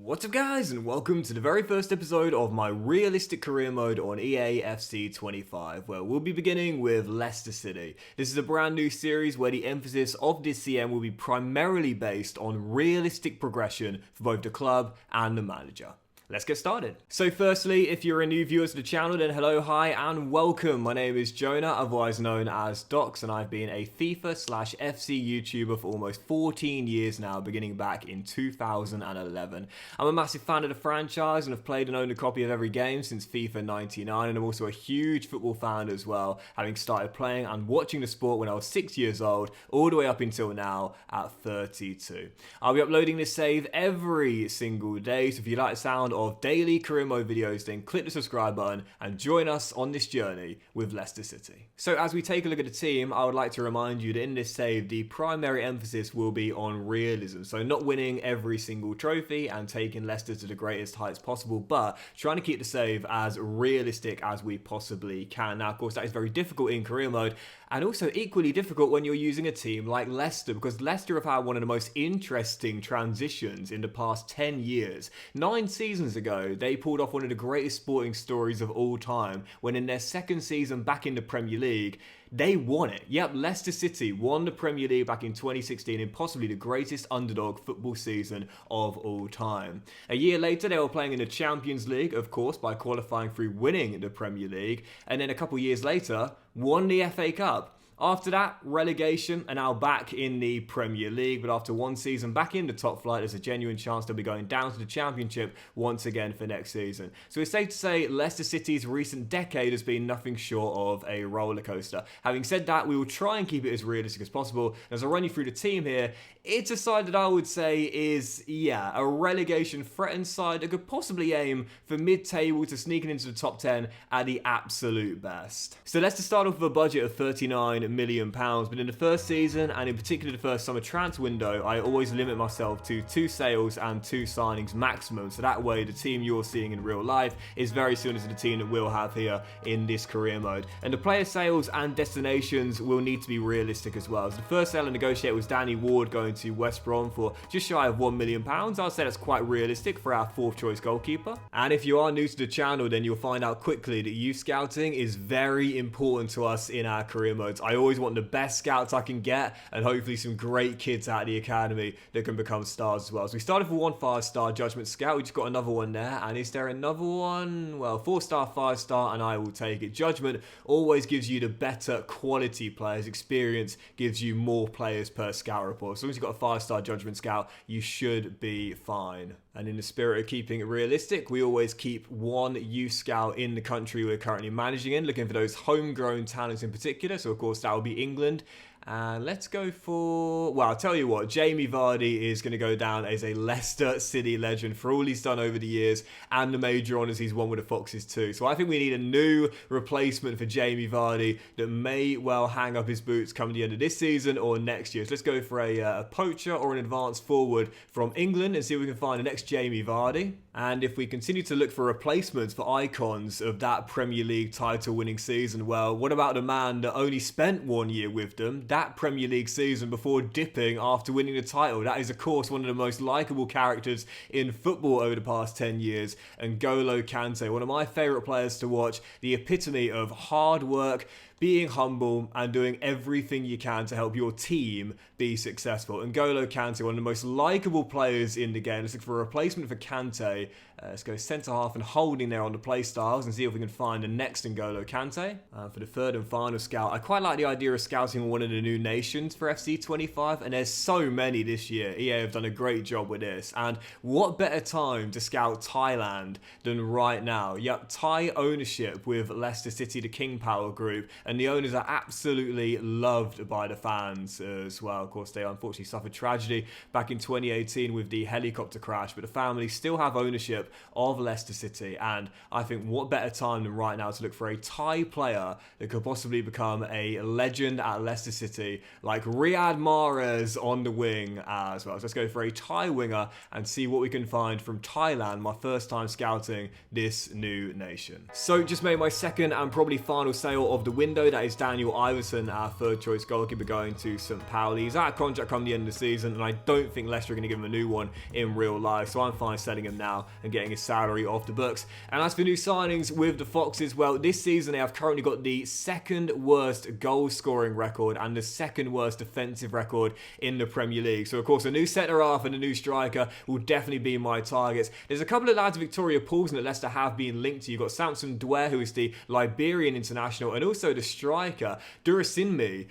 What's up guys, and welcome to the very first episode of my realistic career mode on EA FC 25, where we'll be beginning with Leicester City. This is a brand new series where the emphasis of this CM will be primarily based on realistic progression for both the club and the manager. Let's get started. So firstly, if you're a new viewer to the channel, then hello, hi, and welcome. My name is Jonah, otherwise known as Docks, and I've been a FIFA/FC YouTuber for almost 14 years now, beginning back in 2011. I'm a massive fan of the franchise and have played and owned a copy of every game since FIFA 99, and I'm also a huge football fan as well, having started playing and watching the sport when I was 6 years old, all the way up until now at 32. I'll be uploading this save every single day, so if you like the sound of daily career mode videos, then click the subscribe button and join us on this journey with Leicester City. So as we take a look at the team, I would like to remind you that in this save, the primary emphasis will be on realism. So not winning every single trophy and taking Leicester to the greatest heights possible, but trying to keep the save as realistic as we possibly can. Now, of course, that is very difficult in career mode, and also equally difficult when you're using a team like Leicester, because Leicester have had one of the most interesting transitions in the past 10 years. 9 seasons ago, they pulled off one of the greatest sporting stories of all time, when in their second season back in the Premier League, they won it. Yep, Leicester City won the Premier League back in 2016 in possibly the greatest underdog football season of all time. A year later, they were playing in the Champions League, of course, by qualifying through winning the Premier League, and then a couple years later, won the FA Cup. After that, relegation, and now back in the Premier League, but after one season back in the top flight, there's a genuine chance they'll be going down to the Championship once again for next season. So it's safe to say Leicester City's recent decade has been nothing short of a roller coaster. Having said that, we will try and keep it as realistic as possible. As I run you through the team here, it's a side that I would say is, a relegation threatened side that could possibly aim for mid-table to sneaking into the top 10 at the absolute best. So let's just start off with a budget of £39 million, but in the first season, and in particular the first summer transfer window, I always limit myself to 2 sales and 2 signings maximum, so that way the team you're seeing in real life is very similar to the team that we'll have here in this career mode. And the player sales and destinations will need to be realistic as well. So the first sale I negotiated was Danny Ward going to West Brom for just shy of £1 million. I'll say that's quite realistic for our 4th choice goalkeeper. And if you are new to the channel, then you'll find out quickly that youth scouting is very important to us in our career modes. I always want the best scouts I can get, and hopefully some great kids out of the academy that can become stars as well. So we started with 1 5-star judgment scout. We just got another one there, and is there another one? Well, 4-star, 5-star, and I will take it. Judgment always gives you the better quality players. Experience gives you more players per scout report. As long as you've got a 5-star judgment scout, you should be fine. And in the spirit of keeping it realistic, we always keep 1 youth scout in the country we're currently managing in, looking for those homegrown talents in particular. So of course that will be England. And let's go for, well, I'll tell you what, Jamie Vardy is going to go down as a Leicester City legend for all he's done over the years and the major honours he's won with the Foxes too. So I think we need a new replacement for Jamie Vardy that may well hang up his boots come the end of this season or next year. So let's go for a poacher or an advanced forward from England and see if we can find the next Jamie Vardy. And if we continue to look for replacements for icons of that Premier League title winning season, well, what about the man that only spent 1 year with them, that Premier League season, before dipping after winning the title? That is, of course, one of the most likeable characters in football over the past 10 years, N'Golo Kante, one of my favourite players to watch, the epitome of hard work, being humble, and doing everything you can to help your team be successful. N'Golo Kante, one of the most likeable players in the game. Let's look for a replacement for Kante. Let's go centre-half and holding there on the play styles and see if we can find the next N'Golo Kante. For the 3rd and final scout, I quite like the idea of scouting one of the new nations for FC 25, and there's so many this year. EA have done a great job with this, and what better time to scout Thailand than right now? Yep, Thai ownership with Leicester City, the King Power Group, and the owners are absolutely loved by the fans as well. Of course, they unfortunately suffered tragedy back in 2018 with the helicopter crash, but the family still have ownership of Leicester City, and I think what better time than right now to look for a Thai player that could possibly become a legend at Leicester City, like Riyad Mahrez on the wing as well. So let's go for a Thai winger and see what we can find from Thailand, my first time scouting this new nation. So just made my second and probably final sale of the window. window. That is Daniel Iverson, our third choice goalkeeper, going to St. Pauli. He's out of contract come the end of the season, and I don't think Leicester are going to give him a new one in real life, so I'm fine selling him now and getting his salary off the books. And as for new signings with the Foxes, well, this season they have currently got the second worst goal scoring record and the second worst defensive record in the Premier League. So of course a new centre half and a new striker will definitely be my targets. There's a couple of lads of Victoria Poulsen that Leicester have been linked to. You've got Samson Dwyer, who is the Liberian international, and also the striker Durasinmi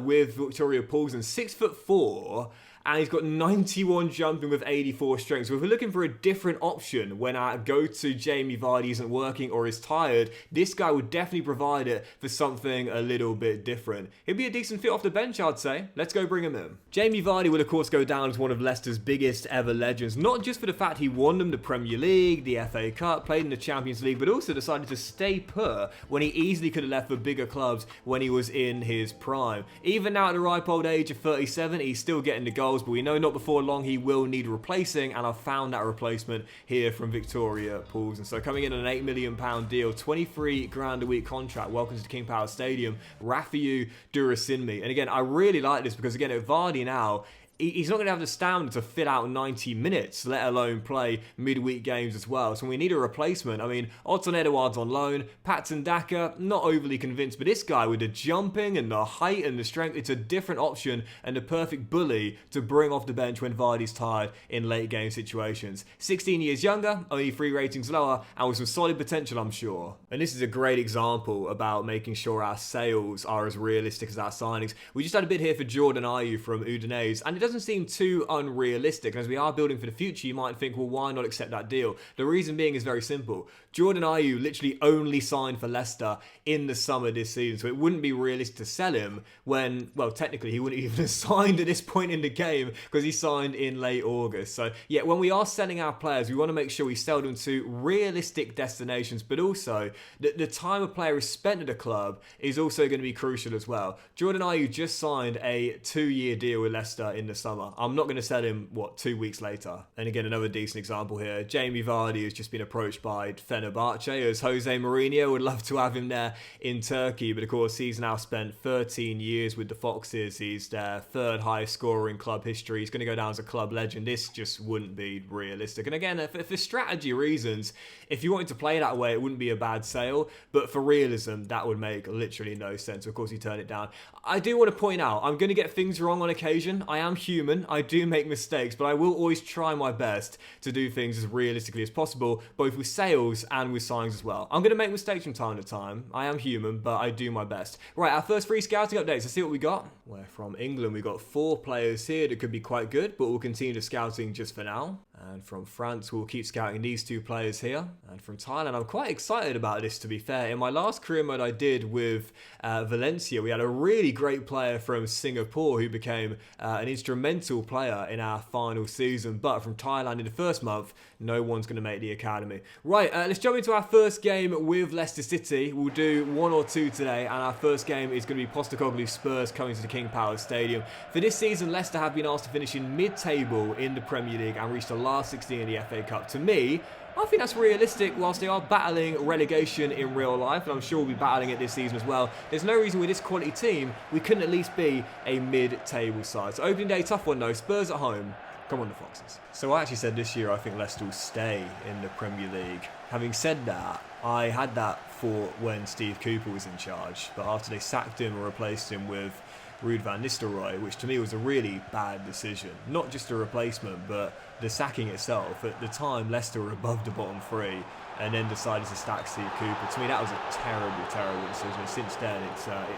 with Victoria Poulsen, 6'4", and he's got 91 jumping with 84 strength. So if we're looking for a different option when our go-to Jamie Vardy isn't working or is tired, this guy would definitely provide it for something a little bit different. He'd be a decent fit off the bench, I'd say. Let's go bring him in. Jamie Vardy will of course go down as one of Leicester's biggest ever legends, not just for the fact he won them the Premier League, the FA Cup, played in the Champions League, but also decided to stay put when he easily could have left for bigger clubs when he was in his prime. Even now at the ripe old age of 37, he's still getting the goals, but we know not before long he will need replacing, and I've found that replacement here from Victoria Poulsen. So coming in on an £8 million deal, 23 grand a week contract, welcome to King Power Stadium, Rafiu Durasinmi. And again, I really like this because again, at Vardy now, he's not going to have the stamina to fill out 90 minutes, let alone play midweek games as well. So we need a replacement. I mean, Otton Edouard's on loan. Patson Daka, not overly convinced, but this guy with the jumping and the height and the strength, it's a different option and the perfect bully to bring off the bench when Vardy's tired in late game situations. 16 years younger, only 3 ratings lower, and with some solid potential, I'm sure. And this is a great example about making sure our sales are as realistic as our signings. We just had a bid here for Jordan Ayew from Udinese, and it doesn't seem too unrealistic. As we are building for the future, you might think, well, why not accept that deal? The reason being is very simple. Jordan Ayew literally only signed for Leicester in the summer this season, so it wouldn't be realistic to sell him when, well, technically he wouldn't even have signed at this point in the game because he signed in late August. So yeah, when we are selling our players, we want to make sure we sell them to realistic destinations, but also the time a player is spent at a club is also going to be crucial as well. Jordan Ayew just signed a 2-year deal with Leicester in the summer. I'm not going to sell him, 2 weeks later? And again, another decent example here. Jamie Vardy has just been approached by Fenerbahce, as Jose Mourinho would love to have him there in Turkey, but of course he's now spent 13 years with the Foxes. He's their third highest scorer in club history. He's going to go down as a club legend. This just wouldn't be realistic. And again, for strategy reasons, if you wanted to play that way, it wouldn't be a bad sale, but for realism, that would make literally no sense. Of course, he turned it down. I do want to point out, I'm going to get things wrong on occasion. I am human. I do make mistakes, but I will always try my best to do things as realistically as possible, both with sales and with signings as well. I'm going to make mistakes from time to time. I am human, but I do my best. Right, our first 3 scouting updates. Let's see what we got. We're from England. We've got 4 players here that could be quite good, but we'll continue the scouting just for now. And from France, we'll keep scouting these 2 players here. And from Thailand, I'm quite excited about this, to be fair. In my last career mode I did with Valencia, we had a really great player from Singapore who became an instrumental player in our final season. But from Thailand in the first month, no one's going to make the academy. Right, let's jump into our first game with Leicester City. We'll do 1 or 2 today, and our first game is going to be Postecoglou Spurs coming to the King Power Stadium. For this season, Leicester have been asked to finish in mid-table in the Premier League and reach the last 16 in the FA Cup. To me, I think that's realistic whilst they are battling relegation in real life, and I'm sure we'll be battling it this season as well. There's no reason with this quality team we couldn't at least be a mid-table side. So opening day, tough one though. Spurs at home. Come on, the Foxes. So I actually said this year I think Leicester will stay in the Premier League. Having said that, I had that for when Steve Cooper was in charge, but after they sacked him and replaced him with Ruud van Nistelrooy, which to me was a really bad decision. Not just a replacement, but the sacking itself. At the time, Leicester were above the bottom 3 and then decided to sack Steve Cooper. To me, that was a terrible, terrible decision. And since then,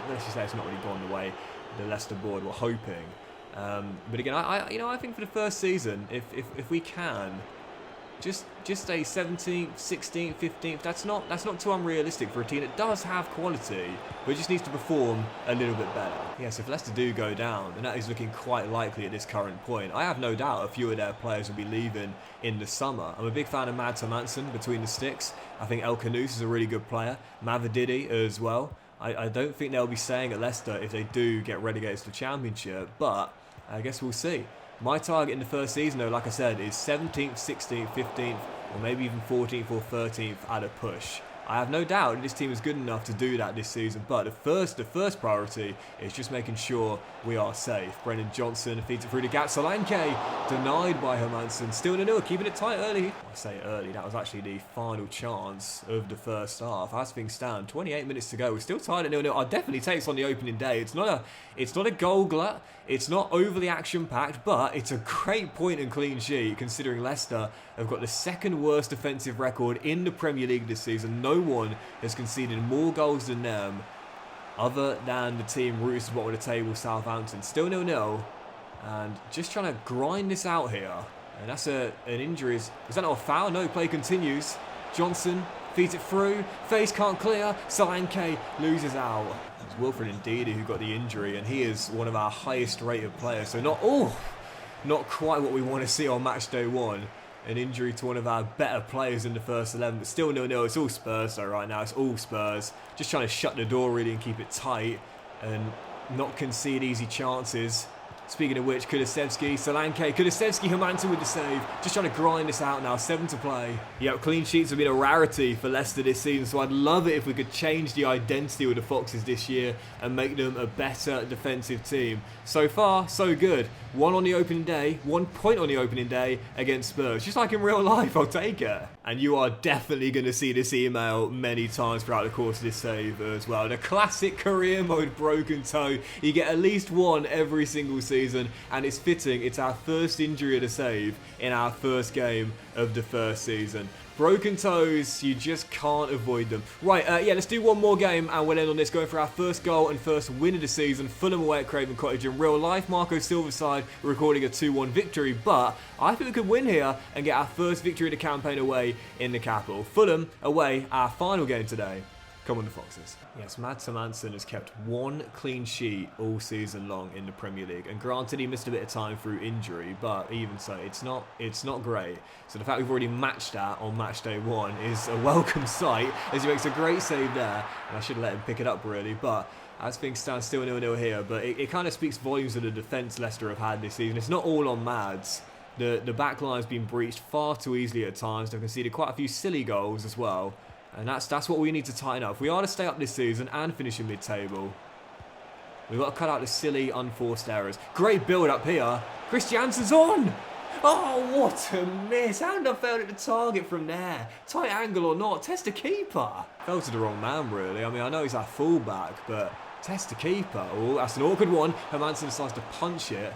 let's just say it's not really gone the way the Leicester board were hoping. But again, I think for the first season, if we can just stay 17th, 16th, 15th, that's not too unrealistic for a team that does have quality, but just needs to perform a little bit better. Yes, if Leicester do go down, and that is looking quite likely at this current point, I have no doubt a few of their players will be leaving in the summer. I'm a big fan of Mads Hermansen between the sticks. I think El Khanous is a really good player. Mavididi as well. I don't think they'll be staying at Leicester if they do get relegated to the Championship, but I guess we'll see. My target in the first season, though, like I said, is 17th, 16th, 15th, or maybe even 14th or 13th at a push. I have no doubt this team is good enough to do that this season, but the first priority is just making sure we are safe. Brendan Johnson feeds it through the gap. Solanke denied by Hermansen. Still 0-0, keeping it tight early. I say early, that was actually the final chance of the first half. As things stand, 28 minutes to go. We're still tied at 0-0. I'll definitely take this on the opening day. It's not a goal glut. It's not overly action-packed, but it's a great point and clean sheet considering Leicester have got the second worst defensive record in the Premier League this season. No one has conceded more goals than them other than the team rooted to the bottom of the table, Southampton. Still 0-0 and just trying to grind this out here. And that's an injury. Is that not a foul? No, play continues. Johnson feeds it through. Face can't clear. Solanke loses out. It's Wilfred Ndidi who got the injury, and he is one of our highest rated players. So not quite what we want to see on match day 1. An injury to one of our better players in the first 11, but still 0-0. It's all Spurs though right now. It's all Spurs. Just trying to shut the door really and keep it tight and not concede easy chances. Speaking of which, Kulusevski, Solanke, Kulusevski, Hermansen with the save. Just trying to grind this out now, 7 to play. Yep, clean sheets have been a rarity for Leicester this season, so I'd love it if we could change the identity of the Foxes this year and make them a better defensive team. So far, so good. 1 on the opening day, 1 point on the opening day against Spurs. Just like in real life, I'll take it. And you are definitely going to see this email many times throughout the course of this save as well. The classic career mode broken toe. You get at least 1 every single season, and it's fitting. It's our first injury of the save in our first game of the first season. Broken toes, you just can't avoid them. Right, yeah, let's do 1 more game and we'll end on this, going for our first goal and first win of the season. Fulham away at Craven Cottage. In real life, Marco Silva's side recording a 2-1 victory, but I think we could win here and get our first victory of the campaign away in the capital. Fulham away, our final game today. Come on, the Foxes. Yes, Mads Hermansen has kept 1 clean sheet all season long in the Premier League. And granted, he missed a bit of time through injury, but even so, it's not great. So the fact we've already matched that on match day 1 is a welcome sight, as he makes a great save there. And I should have let him pick it up, really. But as things stand, still 0-0 here. But it kind of speaks volumes of the defence Leicester have had this season. It's not all on Mads. The back line's been breached far too easily at times. They've conceded quite a few silly goals as well. And that's what we need to tighten up. If we are to stay up this season and finish in mid-table, we've got to cut out the silly, unforced errors. Great build-up here. Christiansen's on! Oh, what a miss. How did I fail at the target from there? Tight angle or not, test the keeper. Fell to the wrong man, really. I mean, I know he's our full-back, but test the keeper. Oh, that's an awkward one. Hermansen decides to punch it.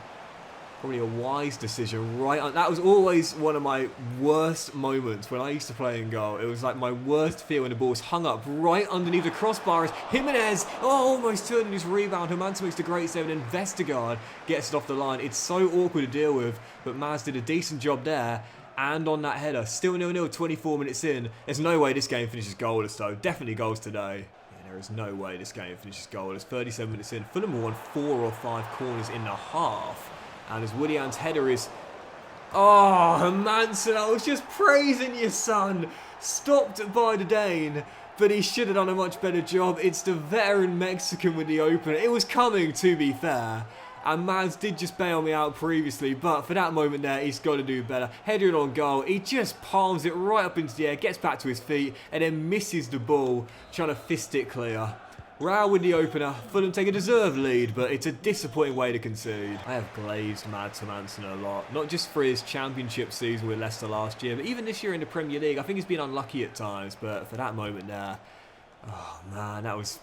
Probably a wise decision, right? That was always one of my worst moments when I used to play in goal. It was like my worst fear when the ball was hung up right underneath the crossbar as Jimenez, almost turning his rebound. Hermansen makes the great save, and then Vestergaard gets it off the line. It's so awkward to deal with, but Maz did a decent job there. And on that header, still 0-0, 24 minutes in. There's no way this game finishes goalless, though. Definitely goals today. There is no way this game finishes goalless. 37 minutes in. Fulham won 4 or 5 corners in the half. And as Willian's header is... Oh, Hermansen, I was just praising your son. Stopped by the Dane, but he should have done a much better job. It's the veteran Mexican with the opener. It was coming, to be fair. And Mads did just bail me out previously, but for that moment there, he's got to do better. Header on goal, he just palms it right up into the air, gets back to his feet, and then misses the ball, trying to fist it clear. Row with the opener. Fulham take a deserved lead, but it's a disappointing way to concede. I have glazed Mads Hermansen a lot. Not just for his championship season with Leicester last year, but even this year in the Premier League. I think he's been unlucky at times, but for that moment there, oh man, that was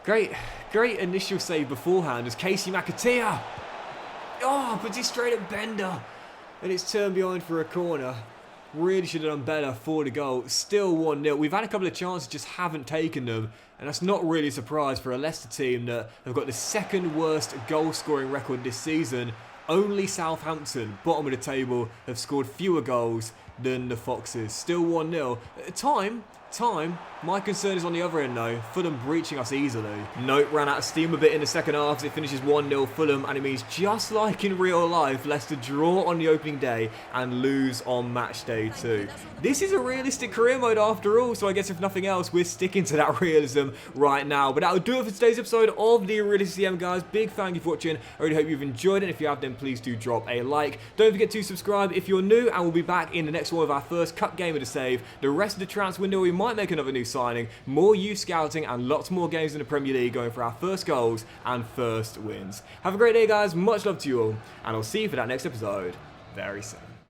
great. Great initial save beforehand as Casey McAteer. Oh, puts it straight at Bender. And it's turned behind for a corner. Really should have done better for the goal. Still 1-0. We've had a couple of chances, just haven't taken them. And that's not really a surprise for a Leicester team that have got the second worst goal scoring record this season. Only Southampton, bottom of the table, have scored fewer goals than the Foxes. Still 1-0. Time. My concern is on the other end though. Fulham breaching us easily. Nope, ran out of steam a bit in the second half as it finishes 1-0 Fulham, and it means just like in real life, Leicester draw on the opening day and lose on match day 2. This is a realistic career mode after all, so I guess if nothing else, we're sticking to that realism right now. But that will do it for today's episode of the Realistic CM, guys. Big thank you for watching. I really hope you've enjoyed it. If you have, then please do drop a like. Don't forget to subscribe if you're new, and we'll be back in the next next one with our first cut gamer to save. The rest of the transfer window we might make another new signing, more youth scouting and lots more games in the Premier League going for our first goals and first wins. Have a great day guys, much love to you all, and I'll see you for that next episode very soon.